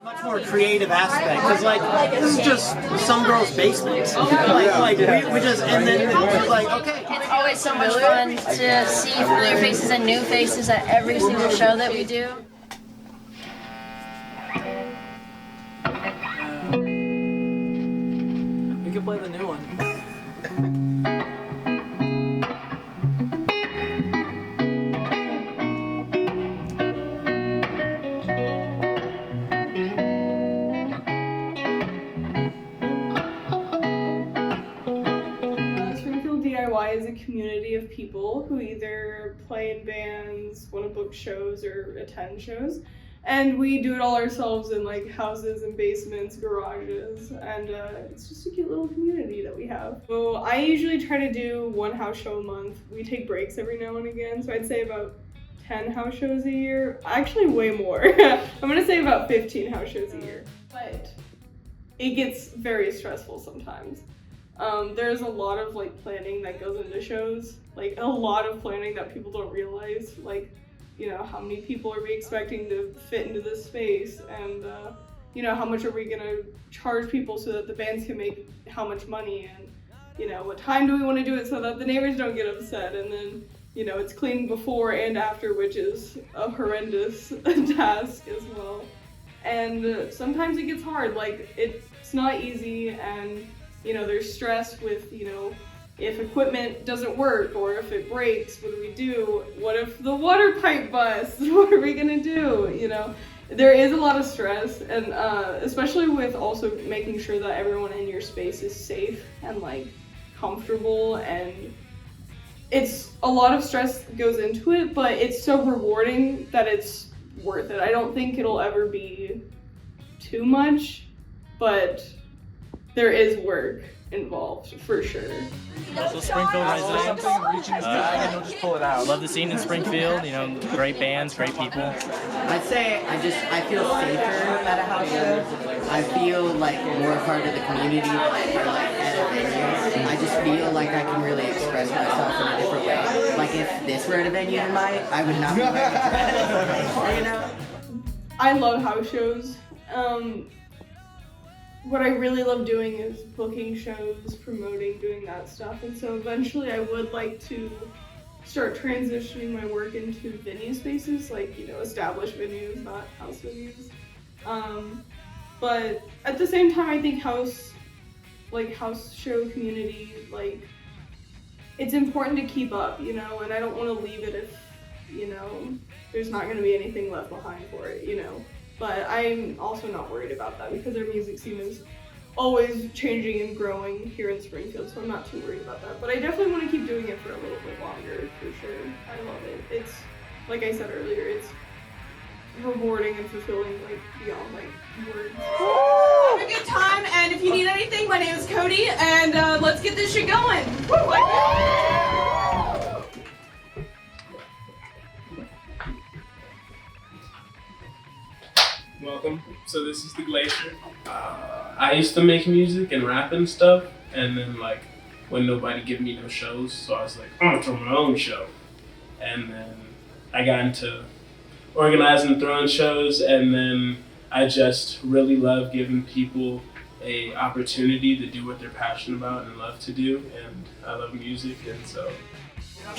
Much more creative aspect, because like this is just some girl's basement. We just and then it's like okay. It's always so much fun to see familiar faces and new faces at every single show that we do. We could play the new one. DIY is a community of people who either play in bands, want to book shows, or attend shows. And we do it all ourselves in like houses and basements, garages, and it's just a cute little community that we have. So I usually try to do one house show a month. We take breaks every now and again, so I'd say about 10 house shows a year. Actually way more. I'm gonna say about 15 house shows a year. But it gets very stressful sometimes. There's a lot of like planning that goes into shows, like a lot of planning that people don't realize, like, you know, how many people are we expecting to fit into this space, and you know, how much are we gonna charge people so that the bands can make how much money, and you know, what time do we want to do it so that the neighbors don't get upset, and then, you know, it's cleaned before and after, which is a horrendous task as well. And sometimes it gets hard, like it's not easy, and you know, there's stress with, you know, if equipment doesn't work or if it breaks, what do we do? What if the water pipe busts? What are we gonna do? You know, there is a lot of stress, and especially with also making sure that everyone in your space is safe and like comfortable, and it's a lot of stress goes into it, but it's so rewarding that it's worth it. I don't think it'll ever be too much, but there is work involved for sure. So Springfield resident. Love the scene in Springfield. You know, great bands, great people. I'd say I feel safer at a house show. I feel like more a part of the community, or like at a venue. I just feel like I can really express myself in a different way. Like if this were at a venue tonight, I would not be wearing it. You know? I love house shows. What I really love doing is booking shows, promoting, doing that stuff, and so eventually I would like to start transitioning my work into venue spaces, like, you know, established venues, not house venues. But at the same time, I think house show community, like, it's important to keep up, you know, and I don't want to leave it if, you know, there's not going to be anything left behind for it, you know. But I'm also not worried about that because our music scene is always changing and growing here in Springfield, so I'm not too worried about that. But I definitely want to keep doing it for a little bit longer, for sure. I love it. It's, like I said earlier, it's rewarding and fulfilling, like, beyond, like, words. Have a good time, and if you need anything, my name is Cody, and let's get this shit going. Welcome. So this is the Glacier. I used to make music and rap and stuff, and then like when nobody give me no shows, so I was like, I'm gonna throw my own show. And then I got into organizing and throwing shows, and then I just really love giving people a opportunity to do what they're passionate about and love to do, and I love music, and so.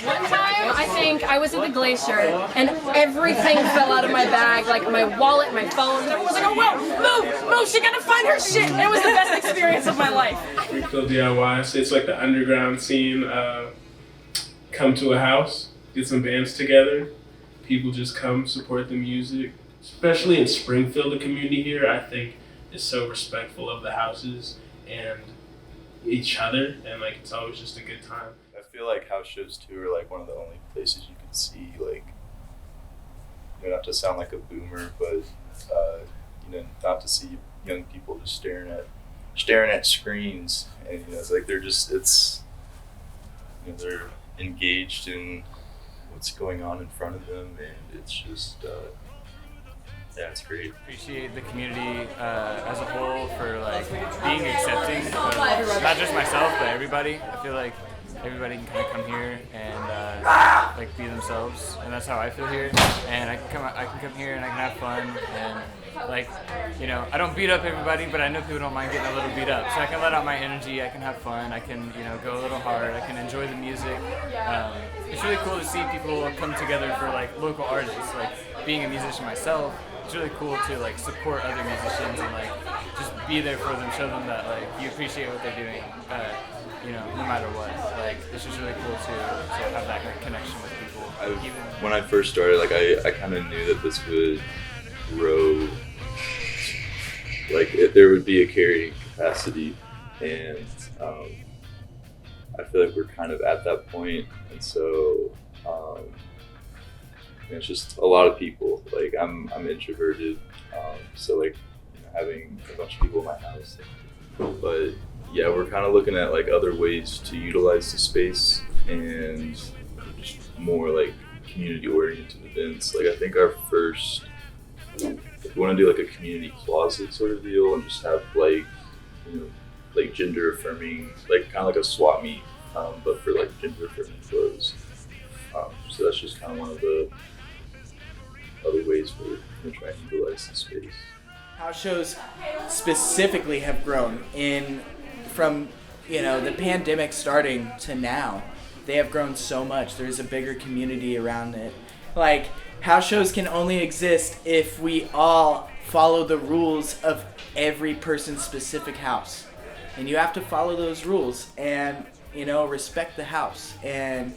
One time, I think I was at the Glacier and everything fell out of my bag, like my wallet, my phone. Everyone was like, oh, whoa, move, she gotta find her shit. It was the best experience of my life. Springfield DIY, so it's like the underground scene. Come to a house, get some bands together. People just come support the music. Especially in Springfield, the community here, I think is so respectful of the houses and each other, and like it's always just a good time. I feel like house shows too are like one of the only places you can see, like, you know, not to sound like a boomer, but you know, not to see young people just staring at screens, and you know, it's like it's you know, they're engaged in what's going on in front of them, and it's just yeah, it's great. Appreciate the community as a whole for like being accepting of not just myself but everybody. I feel like everybody can kind of come here and like be themselves, and that's how I feel here. And I can come here and I can have fun, and like, you know, I don't beat up everybody, but I know people don't mind getting a little beat up, so I can let out my energy. I can have fun. I can, you know, go a little hard. I can enjoy the music. It's really cool to see people come together for like local artists. Like being a musician myself, it's really cool to like support other musicians and like just be there for them, show them that like you appreciate what they're doing. You know, no matter what. Like, it's just really cool to have that kind of connection with people. When I first started, like I kind of knew that this would grow. Like there would be a carrying capacity, and I feel like we're kind of at that point, and so it's just a lot of people. Like I'm introverted, so like, you know, having a bunch of people in my house, but yeah, we're kind of looking at like other ways to utilize the space and just more like community-oriented events. Like I think our first, if we want to do like a community closet sort of deal and just have like, you know, like gender-affirming, like kind of like a swap meet, but for like gender-affirming clothes. So that's just kind of one of the other ways we're going to try and utilize the space. House shows specifically have grown from, you know, the pandemic starting to now. They have grown so much. There's a bigger community around it. Like, house shows can only exist if we all follow the rules of every person's specific house. And you have to follow those rules and, you know, respect the house and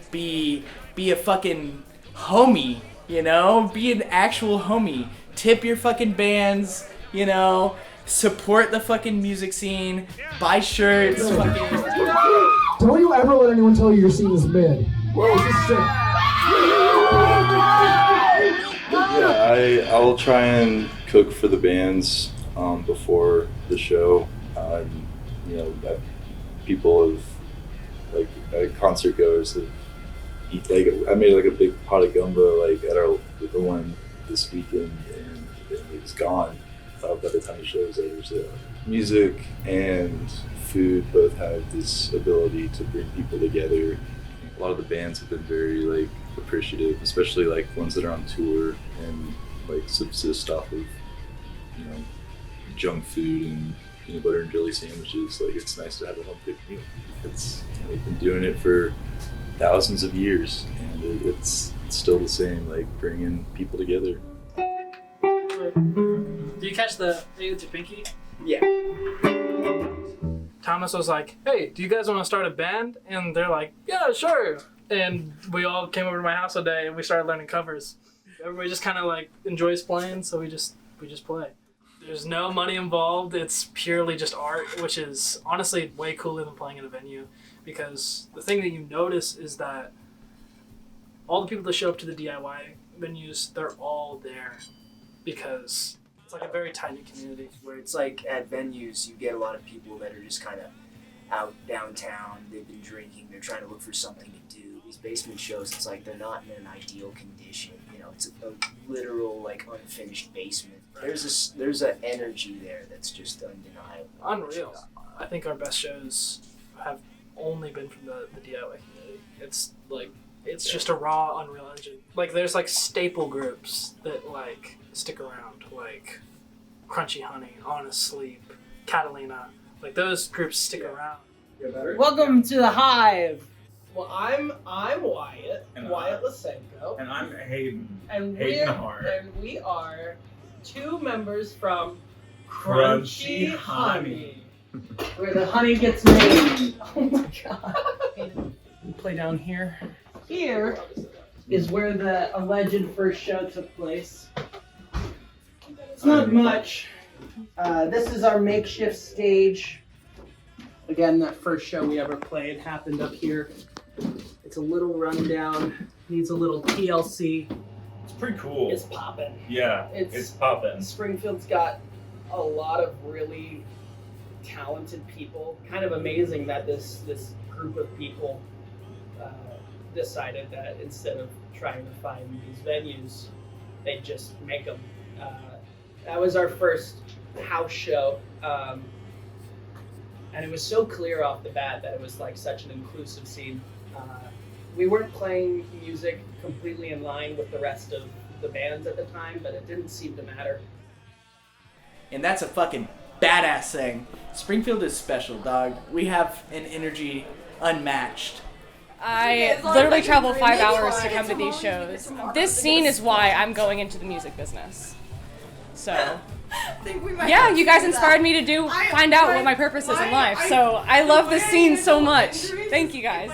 be a fucking homie, you know? Be an actual homie. Tip your fucking bands, you know? Support the fucking music scene. Buy shirts. Don't you ever let anyone tell you your scene is mid. Whoa, this is sick. Yeah, I will try and cook for the bands before the show. You know, people have, like, concert goers have eat, like, I made like a big pot of gumbo like at the one this weekend, and it's gone by the time the show is over. So music and food both have this ability to bring people together. A lot of the bands have been very like appreciative, especially like ones that are on tour and like subsist off of, you know, junk food and peanut butter and jelly sandwiches. Like, it's nice to have a home cooked meal. They've been doing it for thousands of years, and it's still the same, like bringing people together. Do you catch the thing with your pinky? Yeah. Thomas was like, hey, do you guys want to start a band? And they're like, yeah, sure. And we all came over to my house one day and we started learning covers. Everybody just kind of like enjoys playing, so we just play. There's no money involved. It's purely just art, which is honestly way cooler than playing in a venue, because the thing that you notice is that all the people that show up to the DIY venues, they're all there because it's like a very tight-knit community. Where it's like at venues, you get a lot of people that are just kind of out downtown, they've been drinking, they're trying to look for something to do. These basement shows, it's like they're not in an ideal condition. You know, it's a literal, like, unfinished basement. There's an energy there that's just undeniable. Unreal. I think our best shows have only been from the DIY community. It's like, it's just a raw, unreal energy. Like, there's like staple groups that like stick around, like Crunchy Honey, Honest Sleep, Catalina. Like, those groups stick around. Welcome to the Hive. Well, I'm Wyatt, And Wyatt Lysenko. And I'm Hayden. And we are two members from Crunchy Honey. Where the honey gets made. Oh my god. Play down here. Here is where the alleged first show took place. It's not much. This is our makeshift stage. Again, that first show we ever played happened up here. It's a little rundown, needs a little TLC. It's pretty cool. It's poppin'. Yeah, it's poppin'. Springfield's got a lot of really talented people. Kind of amazing that this group of people decided that instead of trying to find these venues, they just make them. That was our first house show. And it was so clear off the bat that it was like such an inclusive scene. we weren't playing music completely in line with the rest of the bands at the time, but it didn't seem to matter. And that's a fucking badass thing. Springfield is special, dog. We have an energy unmatched. I literally travel 5 hours to come to these shows. This scene is why I'm going into the music business. So, yeah, you guys inspired me to find out what my purpose is in life. So I love this scene so much. Thank you guys.